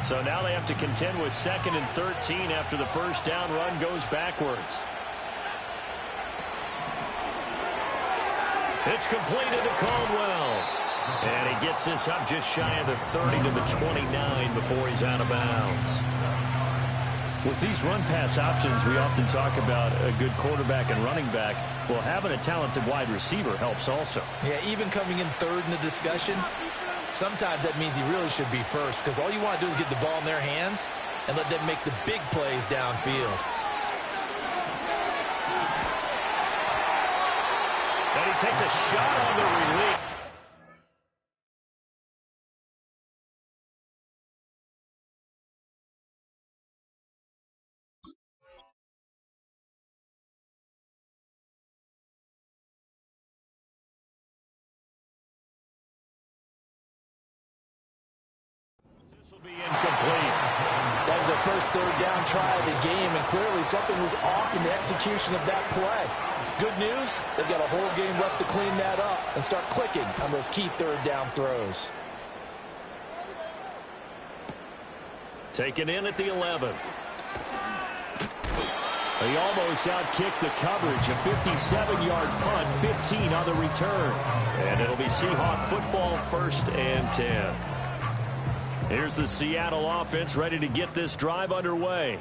So now they have to contend with 2nd and 13 after the first down run goes backwards. It's completed to Caldwell. And he gets this up just shy of the 30 to the 29 before he's out of bounds. With these run-pass options, we often talk about a good quarterback and running back. Well, having a talented wide receiver helps also. Yeah, even coming in third in the discussion, sometimes that means he really should be first, because all you want to do is get the ball in their hands and let them make the big plays downfield. And he takes a shot on the release. Be incomplete. That was their first third down try of the game, and clearly something was off in the execution of that play. Good news, they've got a whole game left to clean that up and start clicking on those key third down throws. Taken in at the 11. He almost outkicked the coverage. A 57-yard punt, 15 on the return. And it'll be Seahawk football, 1st and 10. Here's the Seattle offense ready to get this drive underway.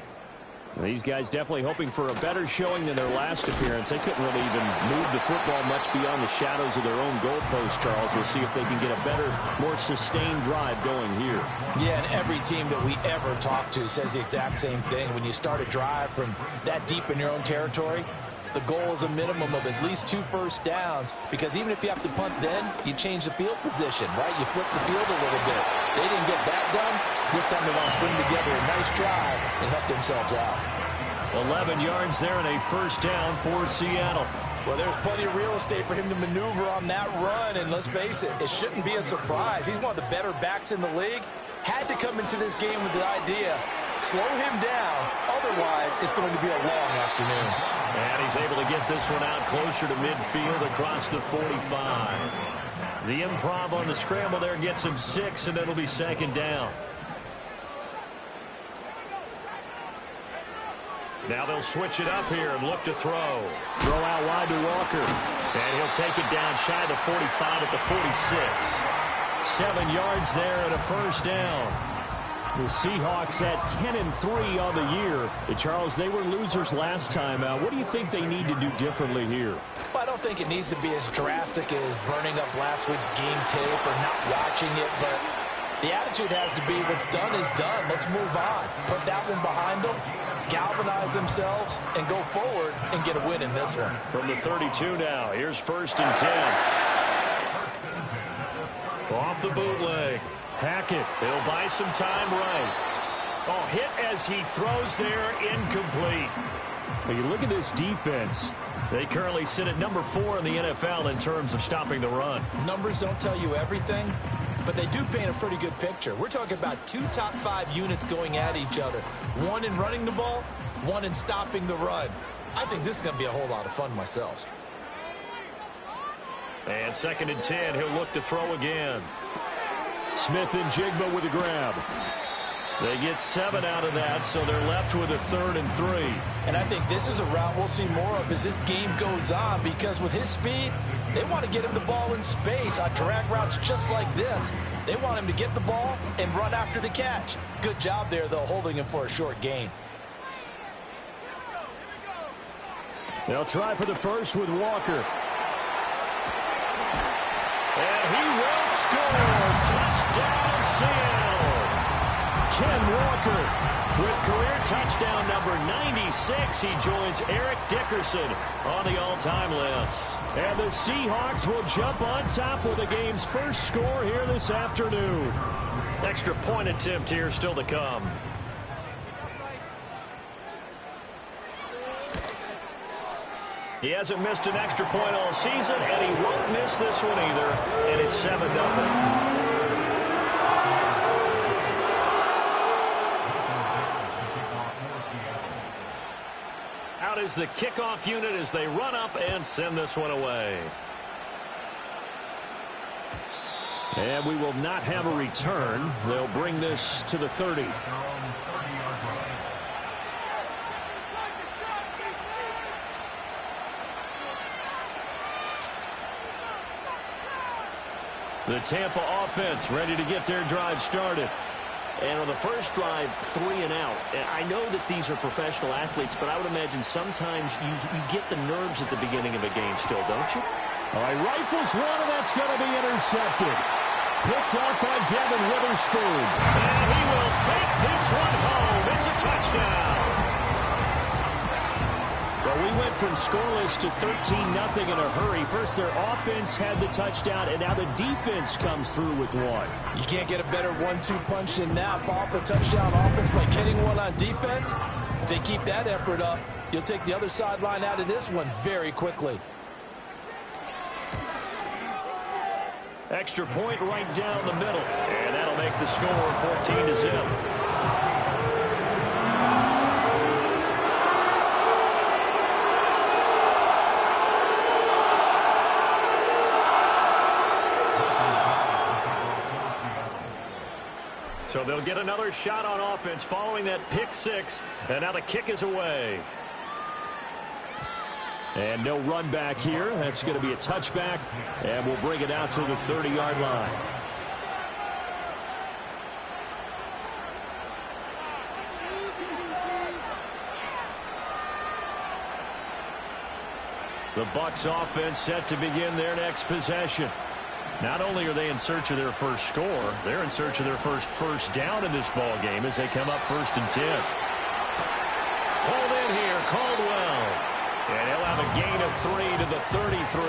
These guys definitely hoping for a better showing than their last appearance. They couldn't really even move the football much beyond the shadows of their own goalpost, Charles. We'll see if they can get a better, more sustained drive going here. Yeah, and every team that we ever talk to says the exact same thing. When you start a drive from that deep in your own territory, the goal is a minimum of at least 2 first downs, because even if you have to punt then, you change the field position, right? You flip the field a little bit. They didn't get that done. This time they want to string together a nice drive and help themselves out. 11 yards there and a first down for Seattle. Well, there's plenty of real estate for him to maneuver on that run, and let's face it, it shouldn't be a surprise. He's one of the better backs in the league. Had to come into this game with the idea, slow him down, otherwise it's going to be a long afternoon. And he's able to get this one out closer to midfield across the 45. The improv on the scramble there gets him 6, and it'll be 2nd down. Now they'll switch it up here and look to throw. Throw out wide to Walker. And he'll take it down shy of the 45 at the 46. 7 yards there and a first down. The Seahawks at 10-3 on the year. Charles, they were losers last time out. What do you think they need to do differently here? Well, I don't think it needs to be as drastic as burning up last week's game tape or not watching it, but the attitude has to be what's done is done. Let's move on. Put that one behind them, galvanize themselves, and go forward and get a win in this one. From the 32 now, here's 1st and 10. Off the bootleg. Hackett, they'll buy some time right. Oh, hit as he throws there, incomplete. When you look at this defense, they currently sit at number 4 in the NFL in terms of stopping the run. Numbers don't tell you everything, but they do paint a pretty good picture. We're talking about 2 top 5 units going at each other. One in running the ball, one in stopping the run. I think this is going to be a whole lot of fun myself. And 2nd and 10, he'll look to throw again. Smith and Jigba with a grab. They get 7 out of that, so they're left with a 3rd and 3. And I think this is a route we'll see more of as this game goes on, because with his speed, they want to get him the ball in space on drag routes just like this. They want him to get the ball and run after the catch. Good job there, though, holding him for a short gain. They'll try for the first with Walker. And he will score. Touchdown, Seattle. Ken Walker with career touchdown number 96. He joins Eric Dickerson on the all-time list. And the Seahawks will jump on top with the game's first score here this afternoon. Extra point attempt here still to come. He hasn't missed an extra point all season, and he won't miss this one either. And it's 7-0. Out is the kickoff unit as they run up and send this one away. And we will not have a return. They'll bring this to the 30. The Tampa offense ready to get their drive started. And on the first drive, 3 and out. And I know that these are professional athletes, but I would imagine sometimes you get the nerves at the beginning of a game still, don't you? All right, rifles one, and that's going to be intercepted. Picked up by Devin Witherspoon. And he will take this one home. It's a touchdown. Well, we went from scoreless to 13-0 in a hurry. First, their offense had the touchdown, and now the defense comes through with one. You can't get a better 1-2 punch than that. Follow up a touchdown offense by getting one on defense. If they keep that effort up, you'll take the other sideline out of this one very quickly. Extra point right down the middle, and that'll make the score 14-0. So they'll get another shot on offense following that pick six, and now the kick is away. And no run back here. That's going to be a touchback, and we'll bring it out to the 30-yard line. The Bucs offense set to begin their next possession. Not only are they in search of their first score, they're in search of their first down in this ball game as they come up 1st and 10. Hold in here, Caldwell. And he'll have a gain of 3 to the 33.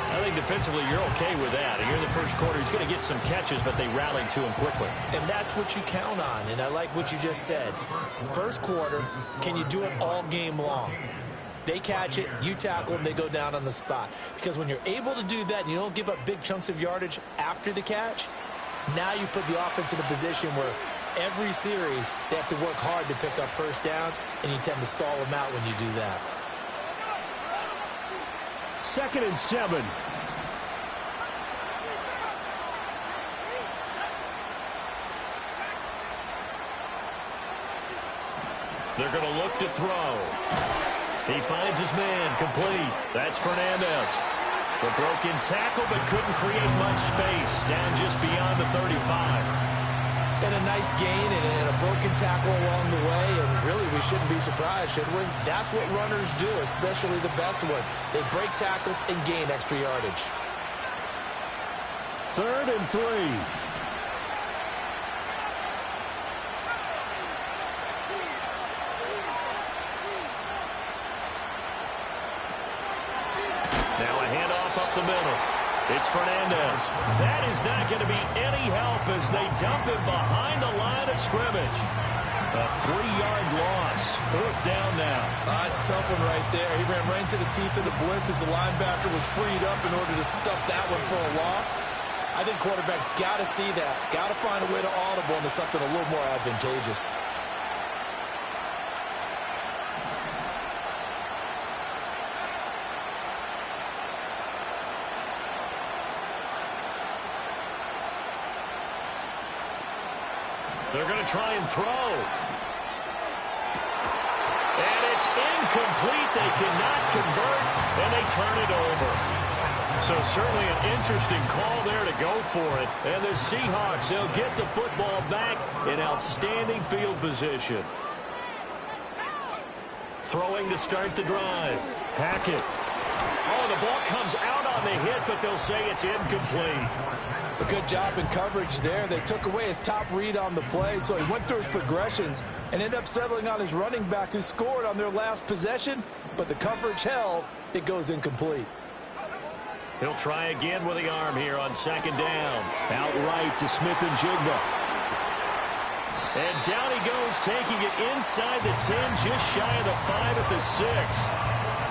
I think defensively you're okay with that. Here in the first quarter, he's going to get some catches, but they rallied to him quickly. And that's what you count on, and I like what you just said. First quarter, can you do it all game long? They catch it, you tackle them, they go down on the spot. Because when you're able to do that and you don't give up big chunks of yardage after the catch, now you put the offense in a position where every series they have to work hard to pick up first downs, and you tend to stall them out when you do that. 2nd and 7. They're going to look to throw. He finds his man, complete. That's Fernandez. The broken tackle, but couldn't create much space. Down just beyond the 35. And a nice gain and a broken tackle along the way, and really we shouldn't be surprised, should we? That's what runners do, especially the best ones. They break tackles and gain extra yardage. 3rd and 3. Now a handoff up the middle. It's Fernandez. That is not going to be any help as they dump him behind the line of scrimmage. A 3-yard loss. 4th down now. It's a tough one right there. He ran right into the teeth of the blitz as the linebacker was freed up in order to stuff that one for a loss. I think quarterbacks got to see that. Got to find a way to audible into something a little more advantageous. They're going to try and throw. And it's incomplete. They cannot convert, and they turn it over. So certainly an interesting call there to go for it. And the Seahawks, they'll get the football back in outstanding field position. Throwing to start the drive. Hackett. Oh, the ball comes out on the hit, but they'll say it's incomplete. A good job in coverage there. They took away his top read on the play, so he went through his progressions and ended up settling on his running back who scored on their last possession, but the coverage held. It goes incomplete. He'll try again with the arm here on 2nd down. Outright to Smith-Njigba. And down he goes, taking it inside the 10, just shy of the 5 at the 6.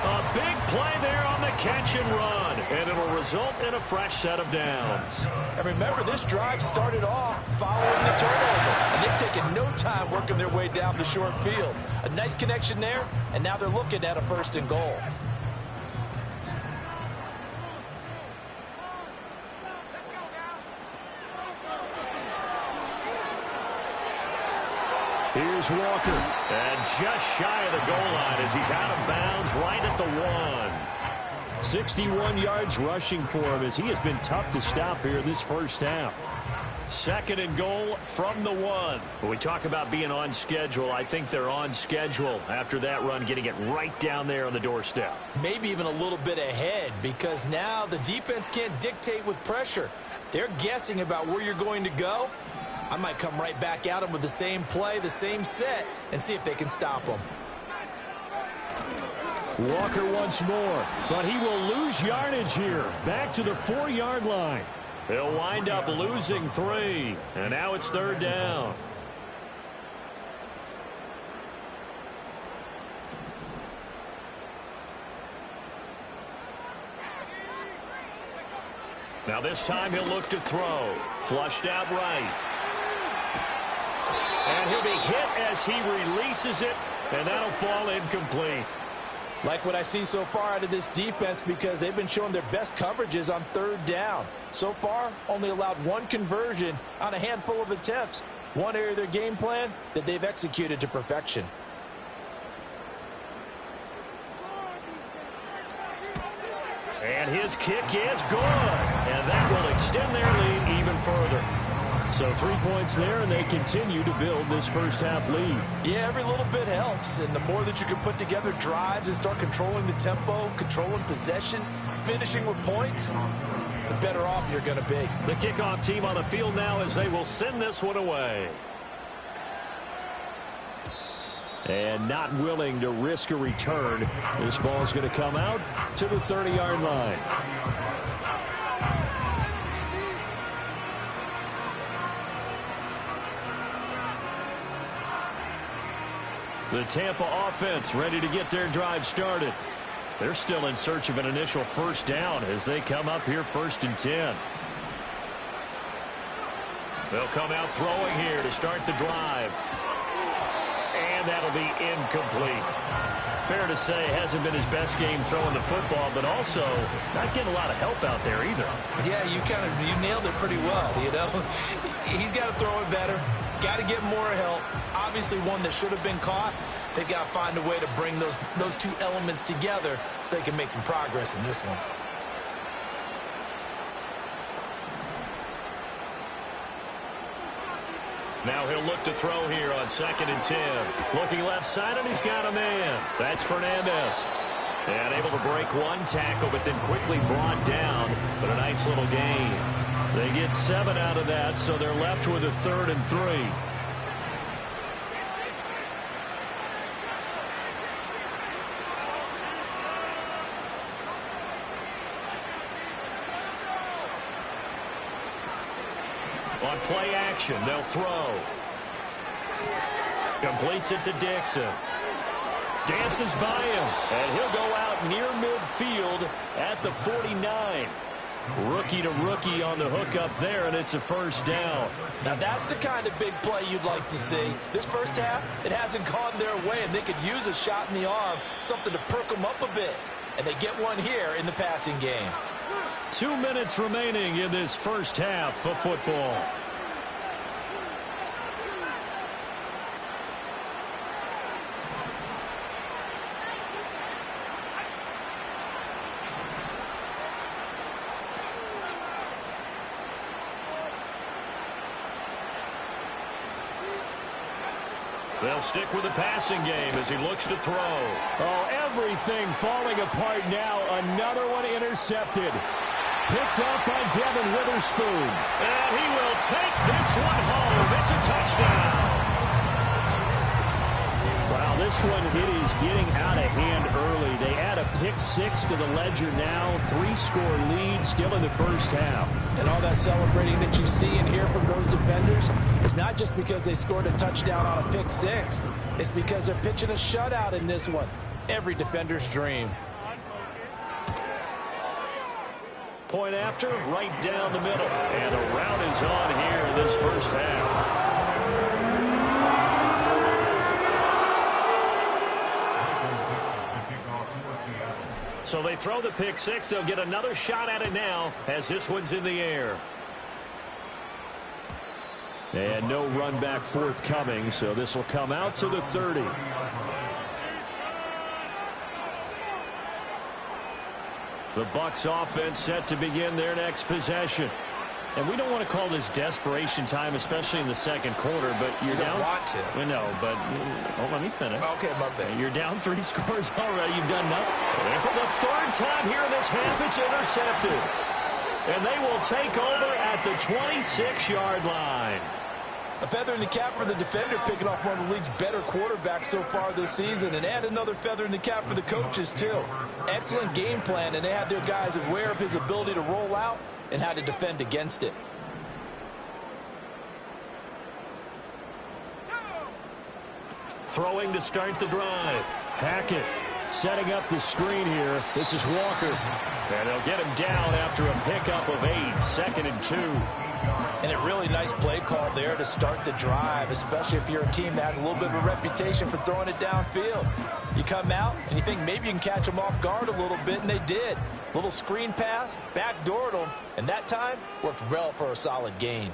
A big play there on the catch and run, and it'll result in a fresh set of downs. And remember, this drive started off following the turnover, and they've taken no time working their way down the short field. A nice connection there, and now they're looking at a 1st and goal. Here's Walker. And just shy of the goal line as he's out of bounds right at the 1. 61 yards rushing for him as he has been tough to stop here this first half. 2nd and goal from the 1. When we talk about being on schedule, I think they're on schedule after that run, getting it right down there on the doorstep. Maybe even a little bit ahead, because now the defense can't dictate with pressure. They're guessing about where you're going to go. I might come right back at them with the same play, the same set, and see if they can stop them. Walker once more, but he will lose yardage here. Back to the 4-yard line. He'll wind up losing 3, and now it's 3rd down. Now this time he'll look to throw. Flushed out right. And he'll be hit as he releases it, and that'll fall incomplete. Like what I see so far out of this defense, because they've been showing their best coverages on 3rd down. So far, only allowed 1 conversion on a handful of attempts. One area of their game plan that they've executed to perfection. And his kick is good. And that will extend their lead even further. So 3 points there, and they continue to build this first half lead. Yeah, every little bit helps, and the more that you can put together drives and start controlling the tempo, controlling possession, finishing with points, the better off you're going to be. The kickoff team on the field now as they will send this one away. And not willing to risk a return. This ball is going to come out to the 30-yard line. The Tampa offense ready to get their drive started. They're still in search of an initial first down as they come up here 1st and 10. They'll come out throwing here to start the drive. And that'll be incomplete. Fair to say, hasn't been his best game throwing the football, but also not getting a lot of help out there either. Yeah, you nailed it pretty well, you know. He's got to throw it better. Got to get more help. Obviously one that should have been caught. They've got to find a way to bring those 2 elements together so they can make some progress in this one. Now he'll look to throw here on 2nd and 10. Looking left side, and he's got a man. That's Fernandez. And able to break 1 tackle, but then quickly brought down. But a nice little gain. They get 7 out of that, so they're left with a 3rd and 3. On play action, they'll throw. Completes it to Dixon. Dances by him, and he'll go out near midfield at the 49. Rookie to rookie on the hook up there, and it's a first down. Now that's the kind of big play you'd like to see. This first half, it hasn't gone their way, and they could use a shot in the arm, something to perk them up a bit. And they get one here in the passing game. 2 minutes remaining in this first half of football. They'll stick with the passing game as he looks to throw. Oh, everything falling apart now. Another one intercepted. Picked up by Devin Witherspoon. And he will take this one home. It's a touchdown. Wow, this one, it is getting out of hand early. They add a pick-6 to the ledger now. 3-score lead still in the first half. And all that celebrating that you see and hear from those defenders, it's not just because they scored a touchdown on a pick-6. It's because they're pitching a shutout in this one. Every defender's dream. Point after, right down the middle. And the route is on here in this first half. So they throw the pick-6. They'll get another shot at it now as this one's in the air. And no run back forthcoming, so this will come out to the 30. The Bucs offense set to begin their next possession. And we don't want to call this desperation time, especially in the second quarter, but you're down. You don't want to. We know, but let me finish. Okay, my bad. You're down 3 scores already. You've done nothing. And for the third time here in this half, it's intercepted. And they will take over at the 26-yard line. A feather in the cap for the defender, picking off one of the league's better quarterbacks so far this season, and add another feather in the cap for the coaches, too. Excellent game plan, and they had their guys aware of his ability to roll out and how to defend against it. Throwing to start the drive. Hackett setting up the screen here. This is Walker. And they'll get him down after a pickup of 8, 2nd and 2. And a really nice play call there to start the drive, especially if you're a team that has a little bit of a reputation for throwing it downfield. You come out and you think maybe you can catch them off guard a little bit, and they did. Little screen pass, backdoored them, and that time worked well for a solid gain.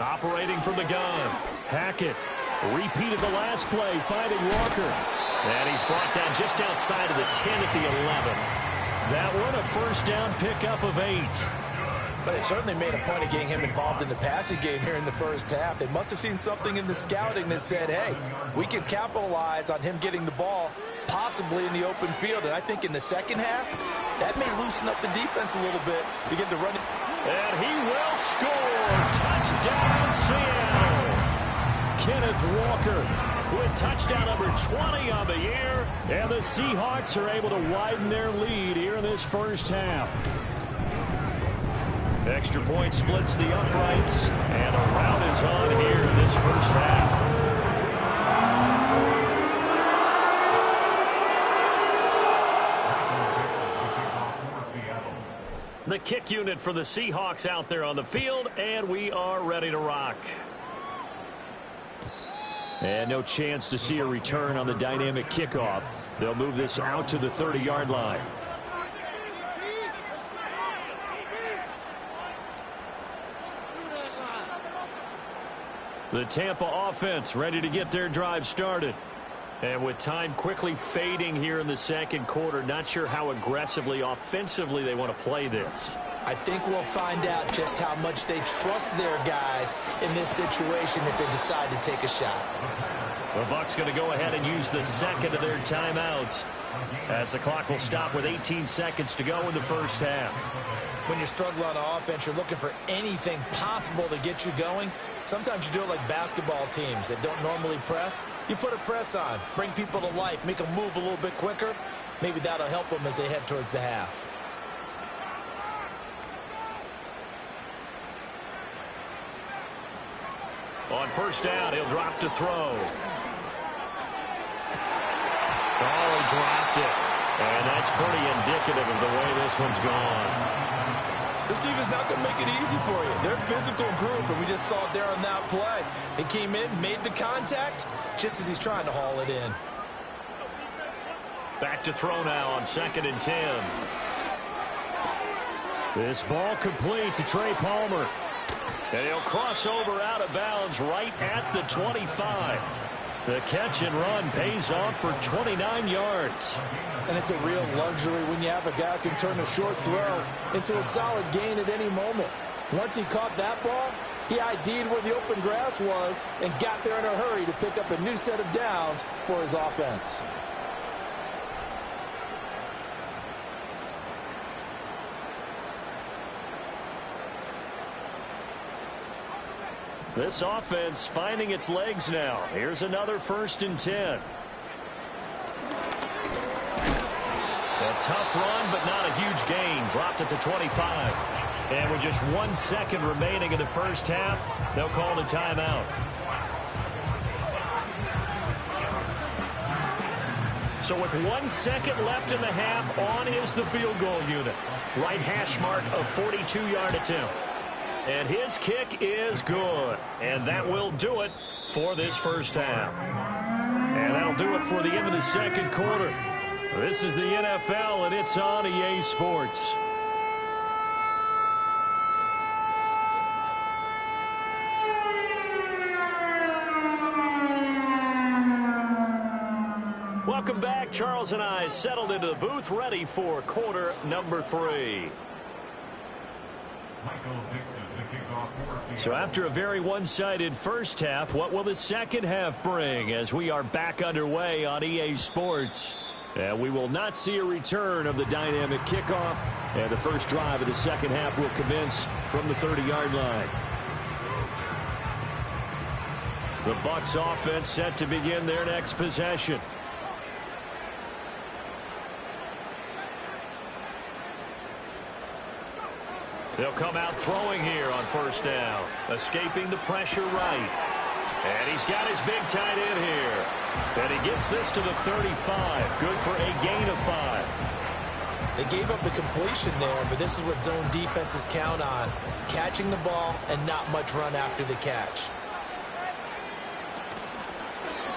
Operating from the gun. Hackett repeated the last play, finding Walker. And he's brought down just outside of the 10 at the 11. That one a first down pickup of 8. But it certainly made a point of getting him involved in the passing game here in the first half. They must have seen something in the scouting that said, hey, we can capitalize on him getting the ball possibly in the open field. And I think in the second half, that may loosen up the defense a little bit, begin to run it. And he will score. Touchdown, Seattle. Kenneth Walker with touchdown number 20 on the year. And the Seahawks are able to widen their lead here in this first half. Extra point splits the uprights, and a rout is on here in this first half. The kick unit for the Seahawks out there on the field, and we are ready to rock. And no chance to see a return on the dynamic kickoff. They'll move this out to the 30-yard line. The Tampa offense ready to get their drive started. And with time quickly fading here in the second quarter, not sure how aggressively, offensively they want to play this. I think we'll find out just how much they trust their guys in this situation if they decide to take a shot. The Bucs going to go ahead and use the second of their timeouts as the clock will stop with 18 seconds to go in the first half. When you're struggling on offense, you're looking for anything possible to get you going. Sometimes you do it like basketball teams that don't normally press. You put a press on, bring people to life, make them move a little bit quicker. Maybe that'll help them as they head towards the half. On first down, he'll drop to throw. Oh, he dropped it. And that's pretty indicative of the way this one's gone. This defense not going to make it easy for you. They're a physical group, and we just saw it there on that play. He came in, made the contact, just as he's trying to haul it in. Back to throw now on 2nd and 10. This ball complete to Trey Palmer. And he'll cross over out of bounds right at the 25. The catch and run pays off for 29 yards. And it's a real luxury when you have a guy who can turn a short throw into a solid gain at any moment. Once he caught that ball, he ID'd where the open grass was and got there in a hurry to pick up a new set of downs for his offense. This offense finding its legs now. Here's another 1st and 10. A tough run, but not a huge gain. Dropped at the 25. And with just 1 second remaining in the first half, they'll call the timeout. So with 1 second left in the half, on is the field goal unit. Right hash mark of 42-yard attempt. And his kick is good. And that will do it for this first half. And that'll do it for the end of the second quarter. This is the NFL, and it's on EA Sports. Welcome back. Charles and I settled into the booth, ready for quarter number 3. So after a very one-sided first half, what will the second half bring as we are back underway on EA Sports? And we will not see a return of the dynamic kickoff, and the first drive of the second half will commence from the 30-yard line. The Bucs offense set to begin their next possession. They'll come out throwing here on first down, escaping the pressure right. And he's got his big tight end here. And he gets this to the 35. Good for a gain of 5. They gave up the completion there, but this is what zone defenses count on. Catching the ball and not much run after the catch.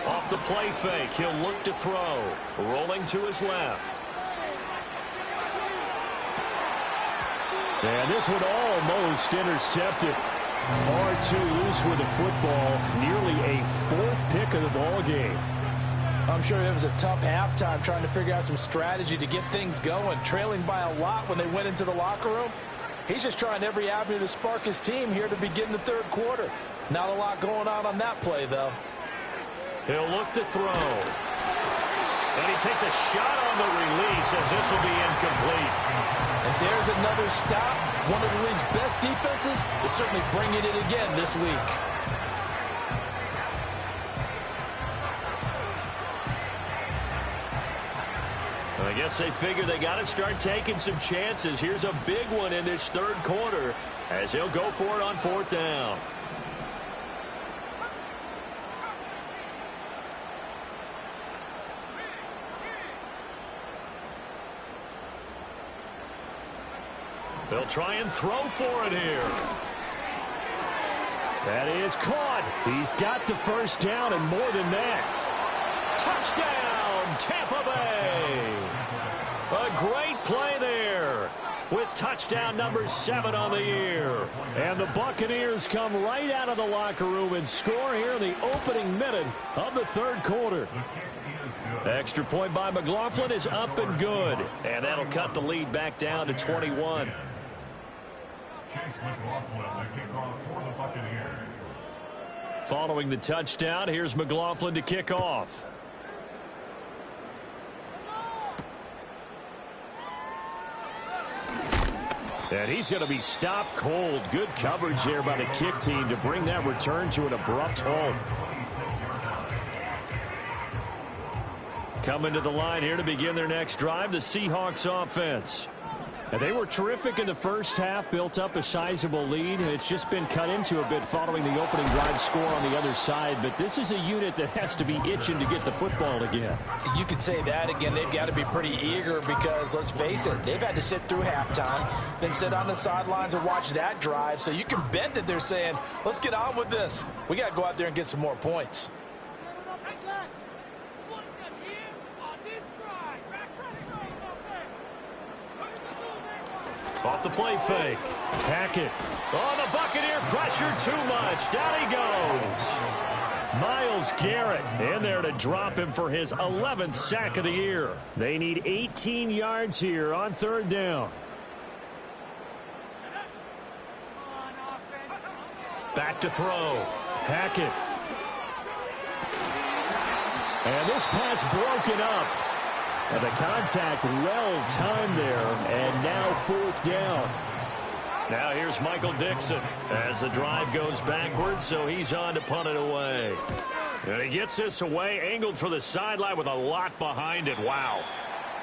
Off the play fake, he'll look to throw. Rolling to his left. And this one almost intercepted. Far too loose with the football. Nearly a 4th pick of the ball game. I'm sure it was a tough halftime trying to figure out some strategy to get things going. Trailing by a lot when they went into the locker room. He's just trying every avenue to spark his team here to begin the third quarter. Not a lot going on that play, though. He'll look to throw. And he takes a shot on the release as this will be incomplete. And there's another stop. One of the league's best defenses is certainly bringing it again this week. I guess they figure they got to start taking some chances. Here's a big one in this third quarter as he'll go for it on 4th down. They'll try and throw for it here. That is caught. He's got the first down and more than that. Touchdown, Tampa Bay. A great play there with touchdown number 7 on the year. And the Buccaneers come right out of the locker room and score here in the opening minute of the third quarter. Extra point by McLaughlin is up and good. And that'll cut the lead back down to 21. Following the touchdown, here's McLaughlin to kick off. And he's going to be stopped cold. Good coverage there by the kick team to bring that return to an abrupt halt. Coming to the line here to begin their next drive, the Seahawks offense. And they were terrific in the first half, built up a sizable lead, and it's just been cut into a bit following the opening drive score on the other side. But this is a unit that has to be itching to get the football again. You could say that again. They've got to be pretty eager because, let's face it, they've had to sit through halftime, then sit on the sidelines and watch that drive. So you can bet that they're saying, let's get on with this. We got to go out there and get some more points. Off the play fake. Hackett. Oh, the Buccaneer pressure too much. Down he goes. Myles Garrett in there to drop him for his 11th sack of the year. They need 18 yards here on 3rd down. Back to throw. Hackett. And this pass broken up. And the contact well timed there, and now 4th down. Now here's Michael Dixon as the drive goes backwards, so he's on to punt it away. And he gets this away, angled for the sideline with a lot behind it. Wow.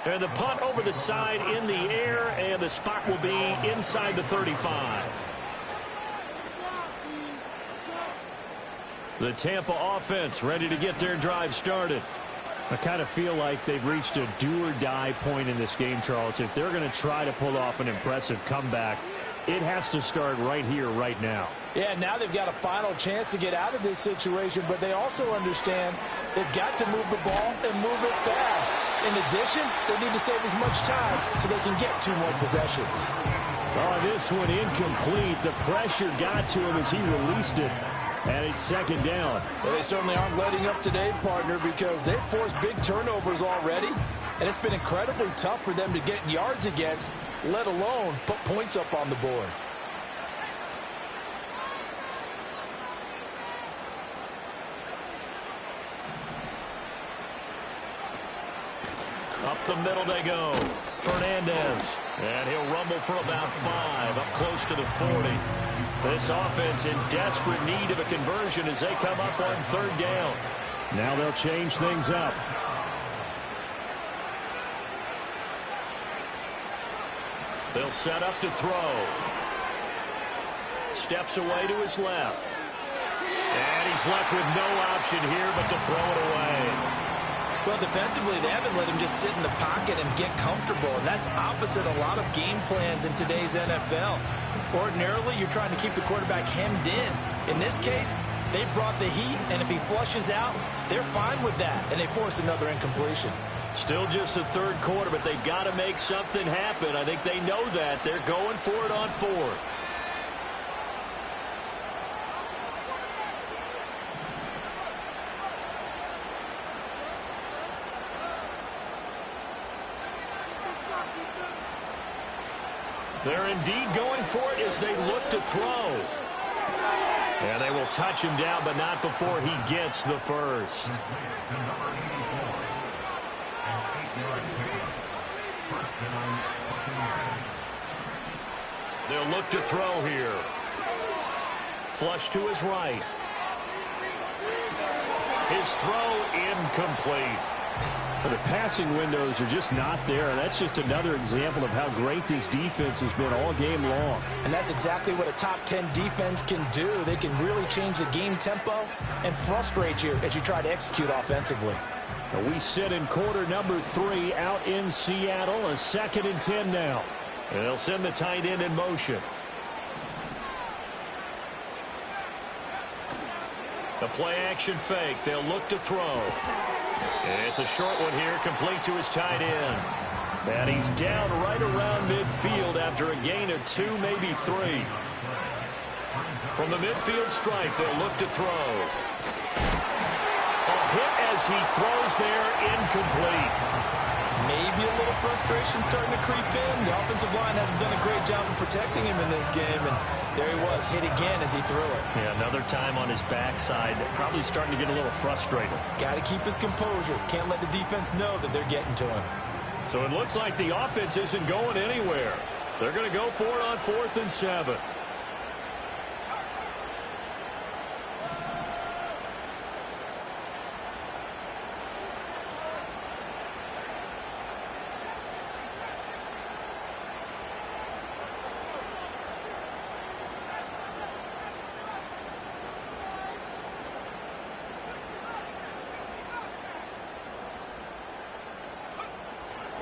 And the punt over the side in the air, and the spot will be inside the 35. The Tampa offense ready to get their drive started. I kind of feel like they've reached a do-or-die point in this game, Charles. If they're going to try to pull off an impressive comeback, it has to start right here, right now. Yeah, now they've got a final chance to get out of this situation, but they also understand they've got to move the ball and move it fast. In addition, they need to save as much time so they can get 2 more possessions. Oh, this one incomplete. The pressure got to him as he released it. And it's second down. Well, they certainly aren't letting up today, partner, because they've forced big turnovers already. And it's been incredibly tough for them to get yards against, let alone put points up on the board. Up the middle they go. Fernandez. And he'll rumble for about 5, up close to the 40. This offense in desperate need of a conversion as they come up on third down. Now they'll change things up. They'll set up to throw. Steps away to his left. And he's left with no option here but to throw it away. Well, defensively, they haven't let him just sit in the pocket and get comfortable, and that's opposite a lot of game plans in today's NFL. Ordinarily, you're trying to keep the quarterback hemmed in. In this case, they brought the heat, and if he flushes out, they're fine with that, and they force another incompletion. Still just the third quarter, but they've got to make something happen. I think they know that. They're going for it on fourth. They're indeed going for it as they look to throw. And they will touch him down, but not before he gets the first. They'll look to throw here. Flush to his right. His throw incomplete. The passing windows are just not there, and that's just another example of how great this defense has been all game long. And that's exactly what a top 10 defense can do. They can really change the game tempo and frustrate you as you try to execute offensively. We sit in quarter number 3 out in Seattle, a 2nd and 10 now. And they'll send the tight end in motion. The play action fake. They'll look to throw. It's a short one here, complete to his tight end. And he's down right around midfield after a gain of 2, maybe 3. From the midfield stripe, they'll look to throw. A hit as he throws there, incomplete. Maybe a little frustration starting to creep in. The offensive line hasn't done a great job of protecting him in this game, and there he was, hit again as he threw it. Yeah, another time on his backside, probably starting to get a little frustrated. Got to keep his composure. Can't let the defense know that they're getting to him. So it looks like the offense isn't going anywhere. They're going to go for it on 4th and 7.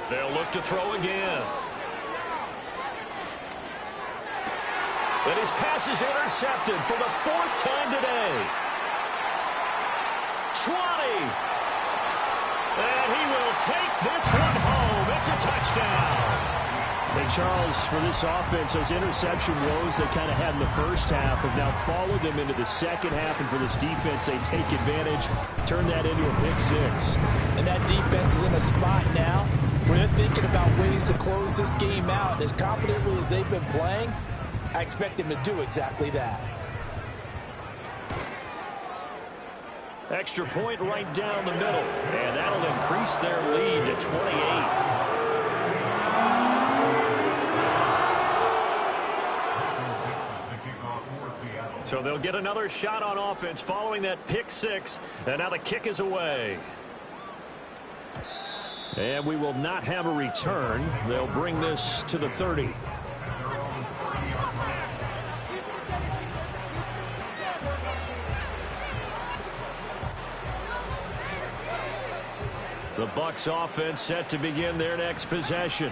They'll look to throw again. And his pass is intercepted for the 4th time today. 20. And he will take this one home. It's a touchdown. And Charles, for this offense, those interception woes they kind of had in the first half have now followed them into the second half. And for this defense, they take advantage, turn that into a pick 6. And that defense is in a spot now where they're thinking about ways to close this game out. As confidently as they've been playing, I expect them to do exactly that. Extra point right down the middle. And that'll increase their lead to 28. So they'll get another shot on offense following that pick 6. And now the kick is away. And we will not have a return. They'll bring this to the 30. The Bucs offense set to begin their next possession.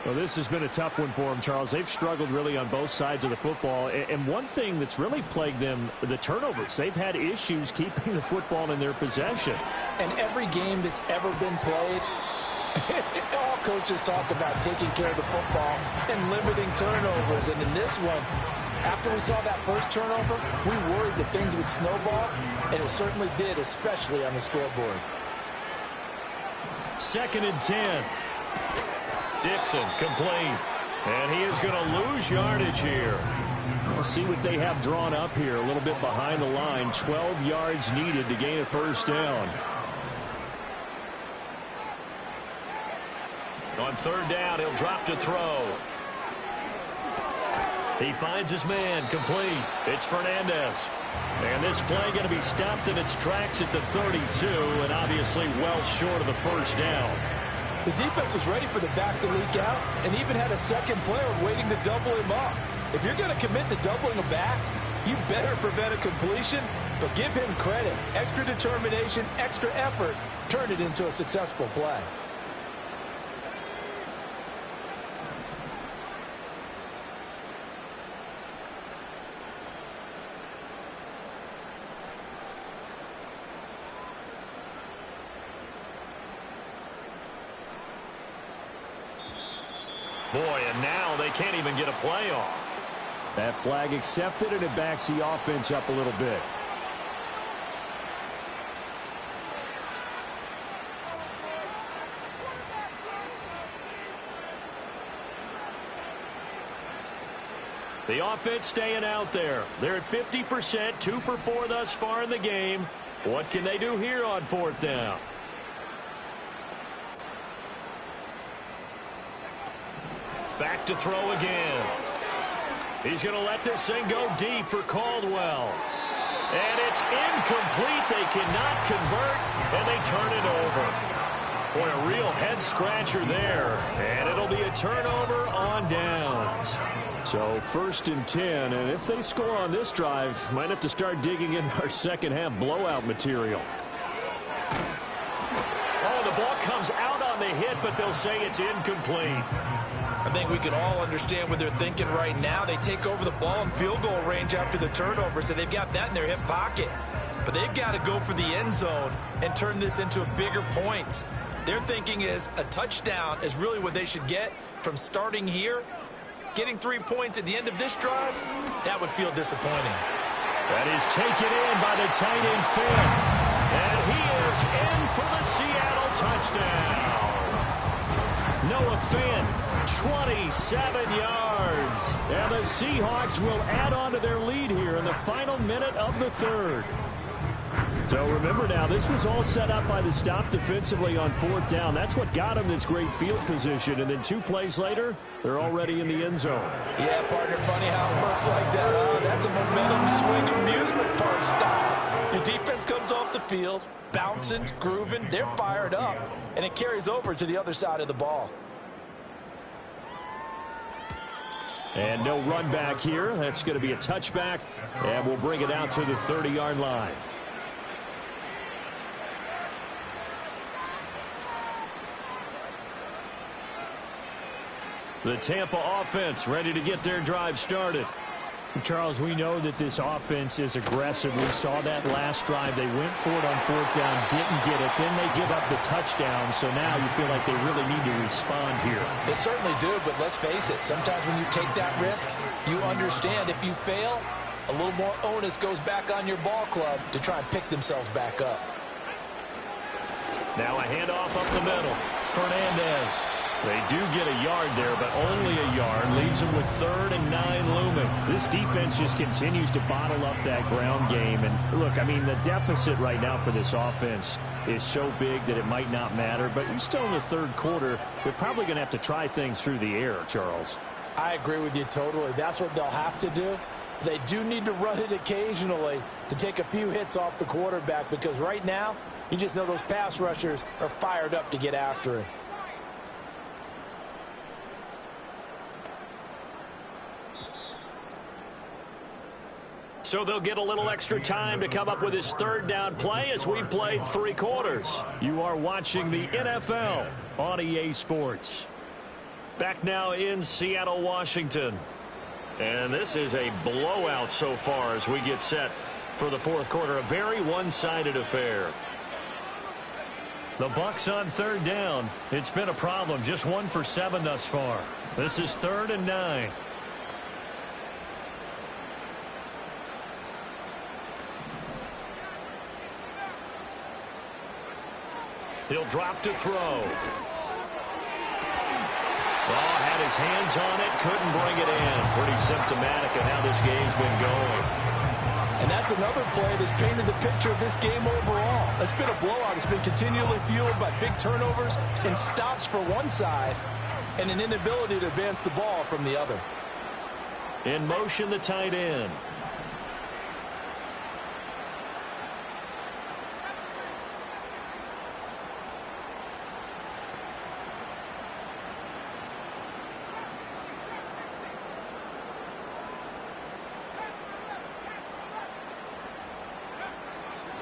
Well, this has been a tough one for them, Charles. They've struggled really on both sides of the football. And one thing that's really plagued them, the turnovers. They've had issues keeping the football in their possession. And every game that's ever been played, all coaches talk about taking care of the football and limiting turnovers. And in this one, After we saw that first turnover, we worried that things would snowball, and it certainly did, especially on the scoreboard. 2nd and 10. Dixon complete. And he is going to lose yardage here. We'll see what they have drawn up here. A little bit behind the line. 12 yards needed to gain a first down. On 3rd down, he'll drop to throw. He finds his man, complete. It's Fernandez. And this play going to be stopped in its tracks at the 32, and obviously well short of the first down. The defense was ready for the back to leak out and even had a second player waiting to double him up. If you're going to commit to doubling a back, you better prevent a completion, but give him credit. Extra determination, extra effort, turned it into a successful play. Boy, and now they can't even get a play off. That flag accepted, and it backs the offense up a little bit. The offense staying out there. They're at 50%, 2 for 4 thus far in the game. What can they do here on 4th down? Back to throw again. He's going to let this thing go deep for Caldwell. And it's incomplete. They cannot convert, and they turn it over. Boy, a real head-scratcher there. And it'll be a turnover on downs. So 1st and 10, and if they score on this drive, might have to start digging in our second-half blowout material. Oh, the ball comes out on the hit, but they'll say it's incomplete. I think we can all understand what they're thinking right now. They take over the ball in field goal range after the turnover, so they've got that in their hip pocket. But they've got to go for the end zone and turn this into a bigger points. Their thinking is a touchdown is really what they should get from starting here. Getting 3 points at the end of this drive, that would feel disappointing. That is taken in by the tight end Finn. And he is in for the Seattle touchdown. Noah Finn, 27 yards. And the Seahawks will add on to their lead here in the final minute of the 3rd. So remember now, this was all set up by the stop defensively on 4th down. That's what got them this great field position. And then 2 plays later, they're already in the end zone. Yeah, partner, funny how it works like that, huh? That's a momentum swing amusement park style. Your defense comes off the field, bouncing, grooving, they're fired up, and it carries over to the other side of the ball. And no run back here. That's going to be a touchback, and we'll bring it out to the 30-yard line. The Tampa offense ready to get their drive started. Charles, we know that this offense is aggressive. We saw that last drive. They went for it on 4th down, didn't get it. Then they give up the touchdown. So now you feel like they really need to respond here. They certainly do, but let's face it. Sometimes when you take that risk, you understand if you fail, a little more onus goes back on your ball club to try and pick themselves back up. Now a handoff up the middle. Fernandez. They do get a yard there, but only a yard. Leaves them with 3rd and 9 looming. This defense just continues to bottle up that ground game. And look, I mean, the deficit right now for this offense is so big that it might not matter. But you're still in the 3rd quarter. They're probably going to have to try things through the air, Charles. I agree with you totally. That's what they'll have to do. They do need to run it occasionally to take a few hits off the quarterback, because right now, you just know those pass rushers are fired up to get after him. So they'll get a little extra time to come up with his 3rd down play as we've played 3 quarters. You are watching the NFL on EA Sports. Back now in Seattle, Washington. And this is a blowout so far as we get set for the 4th quarter. A very one-sided affair. The Bucs on 3rd down. It's been a problem. Just 1 for 7 thus far. This is 3rd and 9. He'll drop to throw. Oh, had his hands on it, couldn't bring it in. Pretty symptomatic of how this game's been going. And that's another play that's painted the picture of this game overall. It's been a blowout. It's been continually fueled by big turnovers and stops for one side and an inability to advance the ball from the other. In motion, the tight end.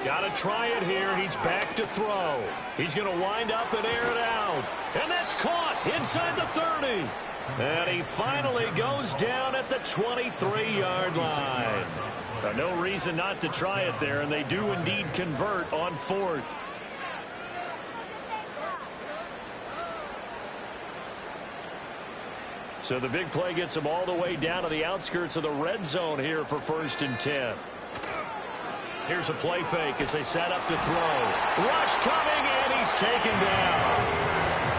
Got to try it here. He's back to throw. He's going to wind up and air it out. And that's caught inside the 30. And he finally goes down at the 23-yard line. No reason not to try it there, and they do indeed convert on 4th. So the big play gets him all the way down to the outskirts of the red zone here for 1st and 10. Here's a play fake as they set up to throw. Rush coming, and he's taken down.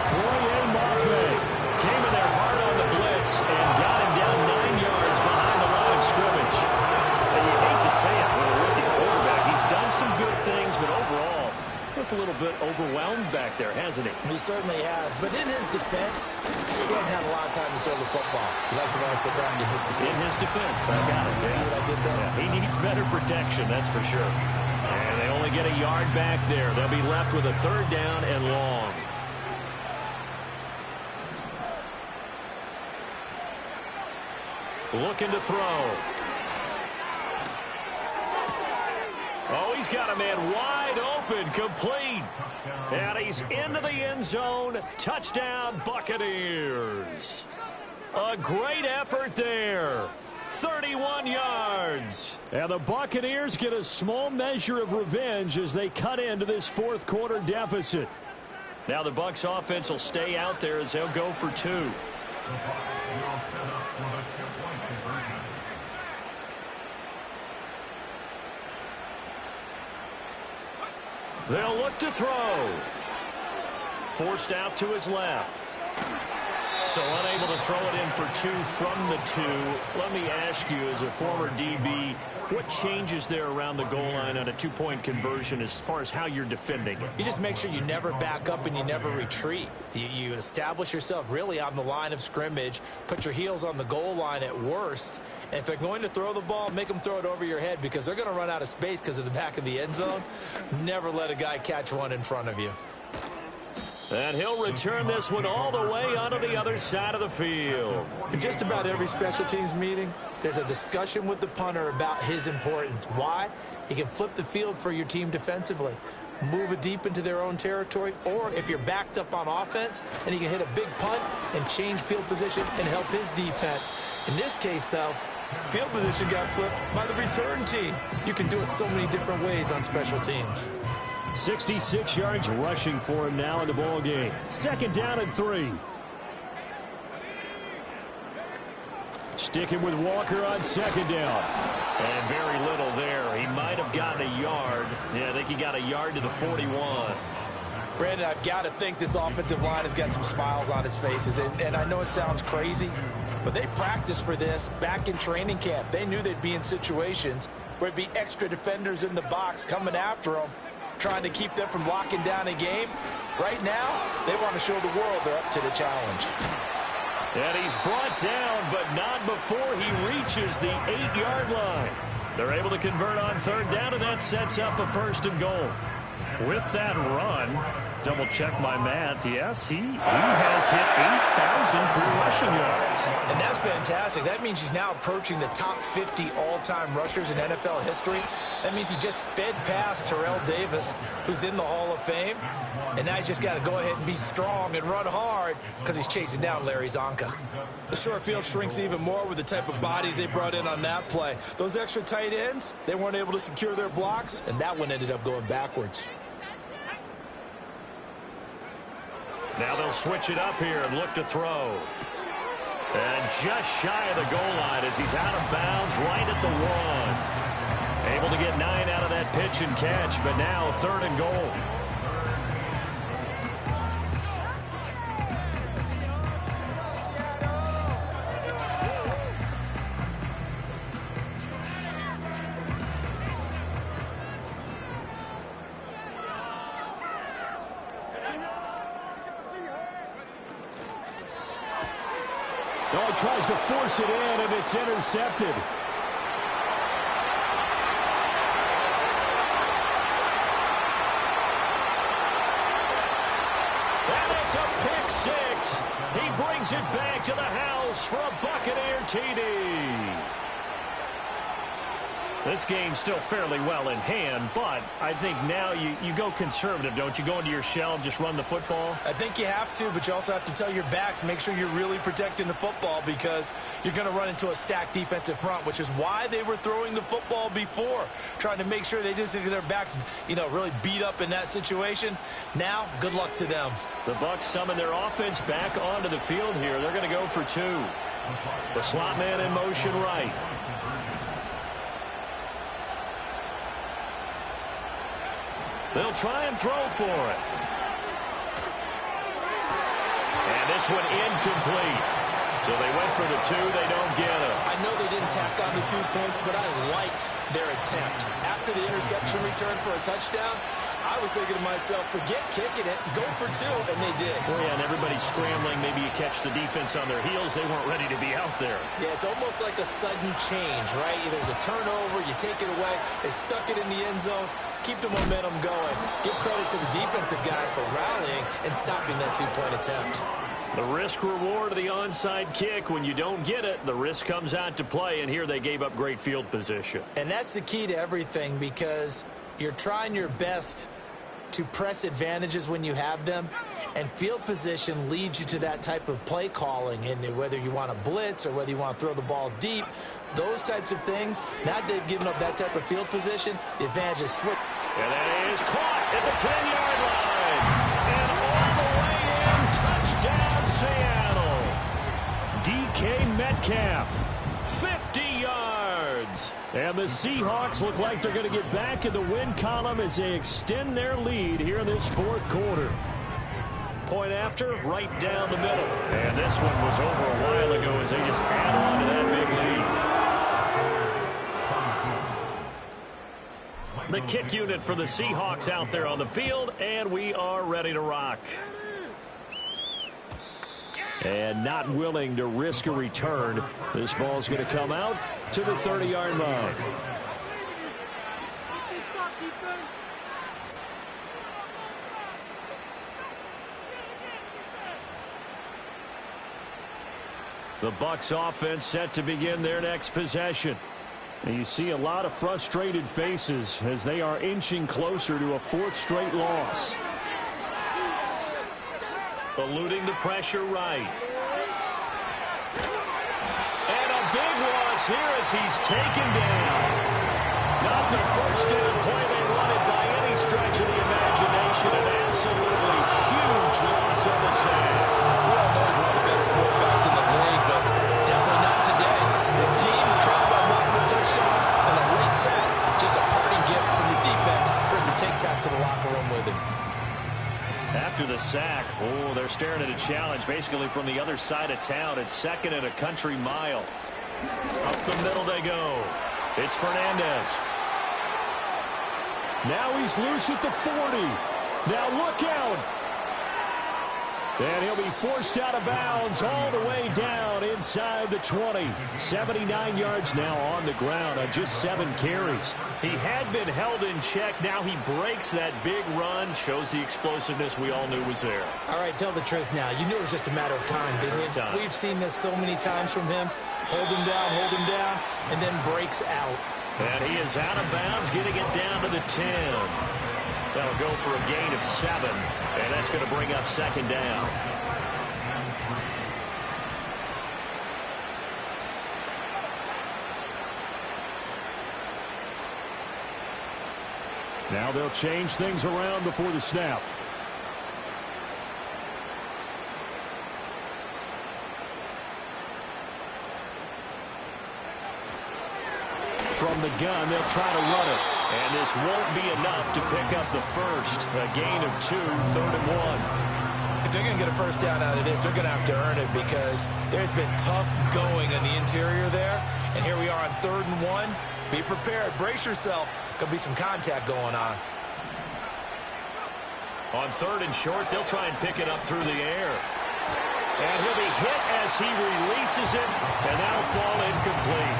Boye Mafe came in there hard on the blitz and got him down 9 yards behind the line of scrimmage. And you hate to say it with a rookie quarterback. He's done some good things, but overall, looked a little bit overwhelmed back there, hasn't he? He certainly has. But in his defense, he hasn't had a lot of time to throw the football. You like the way I said that? In his defense. In his defense, I got it. You see what I did there? Yeah, he needs better protection, that's for sure. And they only get a yard back there. They'll be left with a 3rd down and long. Looking to throw. Oh, he's got a man wide open, complete. And he's into the end zone. Touchdown, Buccaneers. A great effort there. 31 yards. And the Buccaneers get a small measure of revenge as they cut into this 4th quarter deficit. Now the Bucs offense will stay out there as they'll go for 2. They'll look to throw. Forced out to his left. So unable to throw it in for 2 from the 2. Let me ask you, as a former DB, what changes there around the goal line on a 2-point conversion as far as how you're defending it? You just make sure you never back up and you never retreat. You establish yourself really on the line of scrimmage, put your heels on the goal line at worst, and if they're going to throw the ball, make them throw it over your head because they're going to run out of space because of the back of the end zone. Never let a guy catch one in front of you. And he'll return this one all the way onto the other side of the field. In just about every special teams meeting, there's a discussion with the punter about his importance. Why? He can flip the field for your team defensively, move it deep into their own territory, or if you're backed up on offense, and he can hit a big punt and change field position and help his defense. In this case, though, field position got flipped by the return team. You can do it so many different ways on special teams. 66 yards rushing for him now in the ball game. 2nd down and 3. Sticking with Walker on 2nd down. And very little there. He might have gotten a yard. Yeah, I think he got a yard to the 41. Brandon, I've got to think this offensive line has got some smiles on its faces. And I know it sounds crazy, but they practiced for this back in training camp. They knew they'd be in situations where it'd be extra defenders in the box coming after them, trying to keep them from locking down a game. Right now, they want to show the world they're up to the challenge. And he's brought down, but not before he reaches the 8-yard line. They're able to convert on 3rd down, and that sets up a 1st and goal. With that run, double check my math. Yes, he has hit 8,000 career rushing yards. And that's fantastic. That means he's now approaching the top 50 all-time rushers in NFL history. That means he just sped past Terrell Davis, who's in the Hall of Fame. And now he's just got to go ahead and be strong and run hard because he's chasing down Larry Zonka. The short field shrinks even more with the type of bodies they brought in on that play. Those extra tight ends, they weren't able to secure their blocks, and that one ended up going backwards. Now they'll switch it up here and look to throw. And just shy of the goal line as he's out of bounds right at the 1. Able to get 9 out of that pitch and catch, but now 3rd and goal. tries to force it in, and it's intercepted. And it's a pick six. He brings it back to the house for a Buccaneer TD. This game's still fairly well in hand, but I think now you go conservative, don't you? Go into your shell and just run the football? I think you have to, but you also have to tell your backs, make sure you're really protecting the football because you're going to run into a stacked defensive front, which is why they were throwing the football before, trying to make sure they just get their backs, really beat up in that situation. Now, good luck to them. The Bucs summon their offense back onto the field here. They're going to go for two. The slot man in motion right. They'll try and throw for it. And this one incomplete. So they went for the two. They don't get it. I know they didn't tack on the 2 points, but I liked their attempt. After the interception return for a touchdown, I was thinking to myself, forget kicking it, go for two, and they did. Well, yeah, and everybody's scrambling. Maybe you catch the defense on their heels. They weren't ready to be out there. Yeah, it's almost like a sudden change, right? There's a turnover, you take it away, they stuck it in the end zone, keep the momentum going. Give credit to the defensive guys for rallying and stopping that 2-point attempt. The risk-reward of the onside kick, when you don't get it, the risk comes out to play, and here they gave up great field position. And that's the key to everything because you're trying your best to press advantages when you have them, and field position leads you to that type of play calling, and whether you want to blitz or whether you want to throw the ball deep, those types of things, now that they've given up that type of field position, the advantage is switched. And that is caught at the 10-yard line. And all the way in, touchdown Seattle. DK Metcalf, 50 yards. And the Seahawks look like they're going to get back in the win column as they extend their lead here in this fourth quarter. Point after, right down the middle. And this one was over a while ago as they just add on to that big lead. The kick unit for the Seahawks out there on the field, and we are ready to rock. And not willing to risk a return. This ball's going to come out to the 30-yard line. The Bucs offense set to begin their next possession. And you see a lot of frustrated faces as they are inching closer to a fourth straight loss. Eluding the pressure right. And a big loss here as he's taken down. Not the first down play they wanted by any stretch of the imagination. An absolutely huge loss on the sack. Well, knows one of the better quarterbacks in the league, but definitely not today. His team trailed by multiple touchdowns and a late sack. Just a parting gift from the defense for him to take back to the locker room with him. After the sack, they're staring at a challenge basically from the other side of town. It's second and a country mile. Up the middle they go. It's Fernandez. Now he's loose at the 40. Now look out. And he'll be forced out of bounds all the way down inside the 20. 79 yards now on the ground on just 7 carries. He had been held in check. Now he breaks that big run. Shows the explosiveness we all knew was there. All right, tell the truth now. You knew it was just a matter of time, didn't you? We've seen this so many times from him. Hold him down, and then breaks out. And he is out of bounds, getting it down to the 10. That'll go for a gain of 7, and that's going to bring up second down. Now they'll change things around before the snap. From the gun, they'll try to run it. And this won't be enough to pick up the first. A gain of 2, 3rd and 1. If they're going to get a first down out of this, they're going to have to earn it because there's been tough going in the interior there. And here we are on 3rd and 1. Be prepared. Brace yourself. Going to be some contact going on. On 3rd and short, they'll try and pick it up through the air. And he'll be hit as he releases it, and that'll fall incomplete.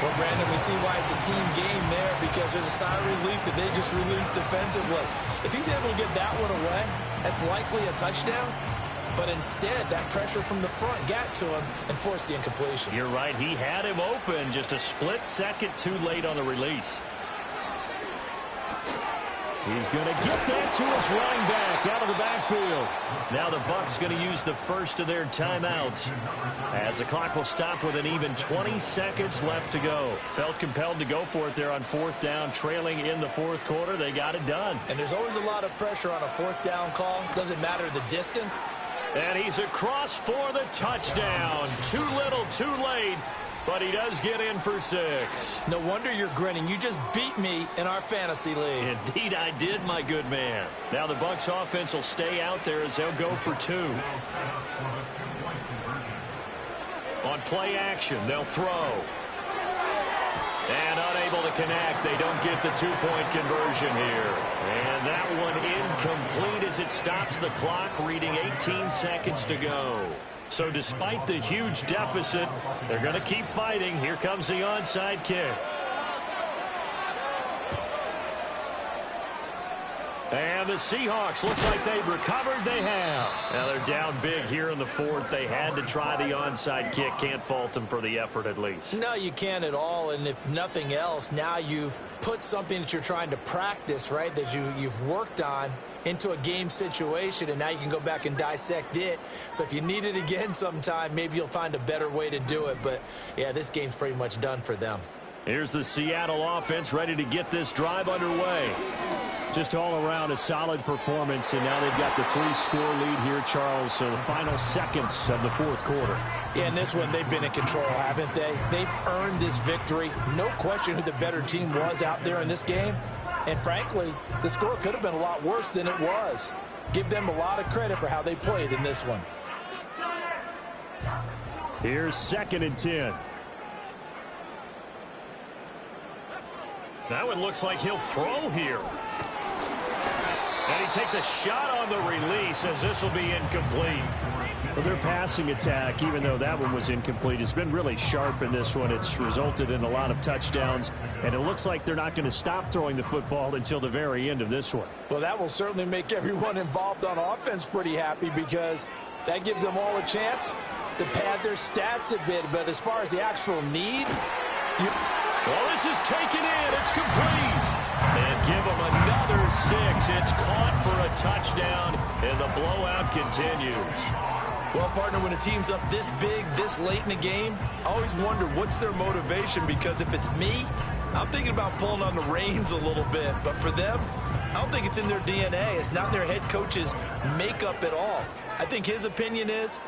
Well, Brandon, we see why it's a team game there, because there's a sigh of relief that they just released defensively. If he's able to get that one away, that's likely a touchdown. But instead, that pressure from the front got to him and forced the incompletion. You're right. He had him open, just a split second too late on the release. He's going to get that to his running back out of the backfield. Now the Bucs going to use the first of their timeouts, as the clock will stop with an even 20 seconds left to go. Felt compelled to go for it there on fourth down, trailing in the fourth quarter. They got it done. And there's always a lot of pressure on a fourth down call. Doesn't matter the distance. And he's across for the touchdown. Too little, too late. But he does get in for 6. No wonder you're grinning. You just beat me in our fantasy league. Indeed I did, my good man. Now the Bucs offense will stay out there as they'll go for 2. On play action, they'll throw. And unable to connect. They don't get the 2-point conversion here. And that one incomplete as it stops the clock, reading 18 seconds to go. So despite the huge deficit, they're going to keep fighting. Here comes the onside kick. And the Seahawks, looks like they've recovered. They have. Now they're down big here in the fourth. They had to try the onside kick. Can't fault them for the effort at least. No, you can't at all. And if nothing else, now you've put something that you're trying to practice, right, that you've worked on into a game situation, and now you can go back and dissect it. So if you need it again sometime, maybe you'll find a better way to do it. But, yeah, this game's pretty much done for them. Here's the Seattle offense ready to get this drive underway. Just all around a solid performance, and now they've got the 3-score lead here, Charles. So the final seconds of the fourth quarter. Yeah, in this one, they've been in control, haven't they? They've earned this victory. No question who the better team was out there in this game. And frankly, the score could have been a lot worse than it was. Give them a lot of credit for how they played in this one. Here's 2nd and 10. That one looks like he'll throw here. And he takes a shot on the release as this will be incomplete. Well, their passing attack, even though that one was incomplete, has been really sharp in this one. It's resulted in a lot of touchdowns, and it looks like they're not going to stop throwing the football until the very end of this one. Well, that will certainly make everyone involved on offense pretty happy, because that gives them all a chance to pad their stats a bit. But as far as the actual need, well, this is taken in. It's complete. And give them another 6. It's caught for a touchdown, and the blowout continues. well, partner, when a team's up this big, this late in the game, I always wonder what's their motivation, because if it's me, I'm thinking about pulling on the reins a little bit. But for them, I don't think it's in their DNA. It's not their head coach's makeup at all. I think his opinion is,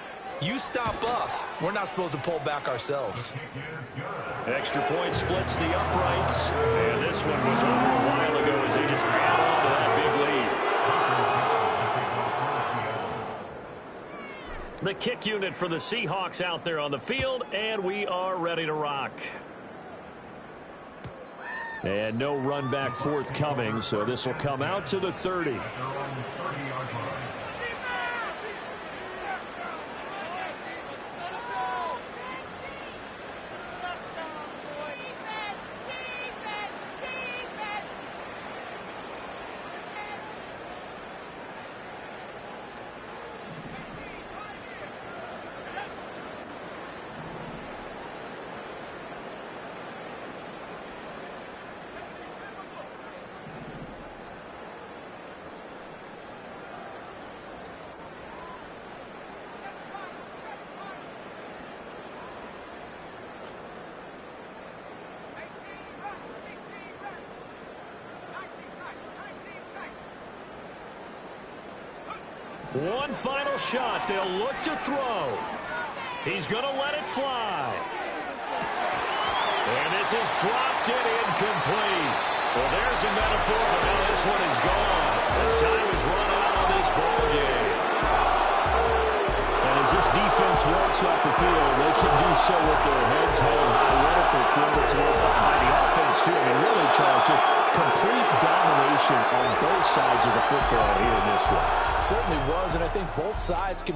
you stop us, we're not supposed to pull back ourselves. Extra point splits the uprights. And this one was over a while ago as they just add on to that big lead. The kick unit for the Seahawks out there on the field, and we are ready to rock. And no run back forthcoming, so this will come out to the 30. One final shot. They'll look to throw. He's going to let it fly. And this is dropped in incomplete. Well, there's a metaphor for how this one is gone. As time is run out on this ball game. And as this defense walks off the field, they can do so with their heads held high. What a performance by the offense, too. I mean, really, Charles, just complete domination on both sides of the football here in this one. Certainly was, and I think both sides can